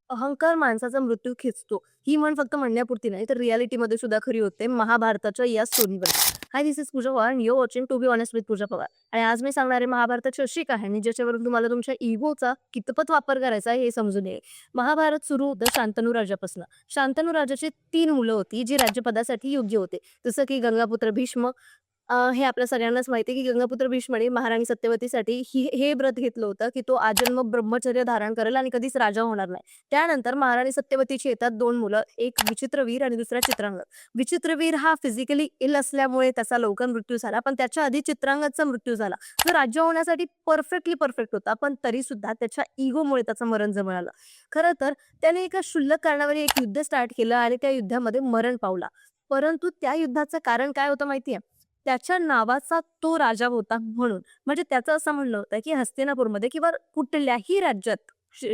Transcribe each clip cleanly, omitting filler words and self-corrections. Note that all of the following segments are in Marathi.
अहंकार माणसाचा मृत्यू खेचतो. ही म्हण फक्त म्हणण्यापुरती नाही, तर रिॲलिटीमध्ये सुद्धा खरी होते महाभारताच्या या स्टोरीवर. Hi, this is Pooja Pawar and you are watching to be honest with Pooja Pawar. आणि आज मी सांगणार आहे महाभारताची अशी कहाणी ज्याच्यावरून तुम्हाला तुमच्या इगोचा कितपत वापर करायचा आहे हे समजून येईल. महाभारत सुरू होतं शांतनू राजापासून. शांतनू राजाची 3 मुलं होती, जी राज्यपदासाठी योग्य होते. जसं की गंगापुत्र भीष्म. हे आपल्या सगळ्यांनाच माहिती आहे, की गंगापुत्र भीष्माने महाराणी सत्यवतीसाठी हे व्रत घेतलं होतं, की तो आजन्म ब्रह्मचर्य धारण करेल आणि कधीच राजा होणार नाही. त्यानंतर महाराणी सत्यवतीची येतात 2 मुलं, एक विचित्रवीर आणि दुसरा चित्रांगद. विचित्रवीर हा फिजिकली इल असल्यामुळे त्याचा लवकर मृत्यू झाला, पण त्याच्या आधी चित्रांगदचा मृत्यू झाला. जो राज्य होण्यासाठी परफेक्टली परफेक्ट होता, पण तरीसुद्धा त्याच्या इगोमुळे त्याचं मरण जमलं. खरं तर त्याने एका क्षुल्लक कारणावर एक युद्ध स्टार्ट केलं आणि त्या युद्धामध्ये मरण पावला. परंतु त्या युद्धाचं कारण काय होतं माहिती त्याच्या नावाचा तो राजा होता म्हणून. म्हणजे त्याचं असं म्हणणं होतं, की हस्तिनापूरमध्ये किंवा कुठल्याही राज्यात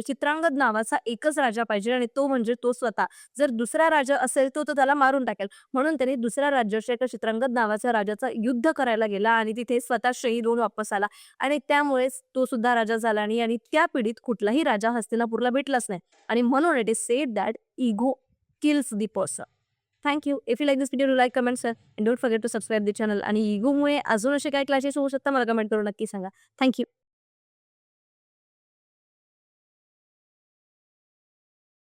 चित्रांगद नावाचा एकच राजा पाहिजे आणि तो म्हणजे तो स्वतः. जर दुसरा राजा असेल तो त्याला मारून टाकेल. म्हणून त्याने दुसऱ्या राज्याच्या एका चित्रांगद नावाच्या राजाचा युद्ध करायला गेला आणि तिथे स्वतः शहीद होऊन वापस आला आणि त्यामुळेच तो सुद्धा राजा झाला नाही आणि त्या पिढीत कुठलाही राजा हस्तिनापूरला भेटलाच नाही. आणि म्हणून it is said that ego kills the person. Thank you. If you like this video, do like, comment, share and don't forget to subscribe the channel. आणि इगोमुळे अजून असे काही क्लॅशेस होऊ शकतात मला कमेंट करून नक्की सांगा. Thank you.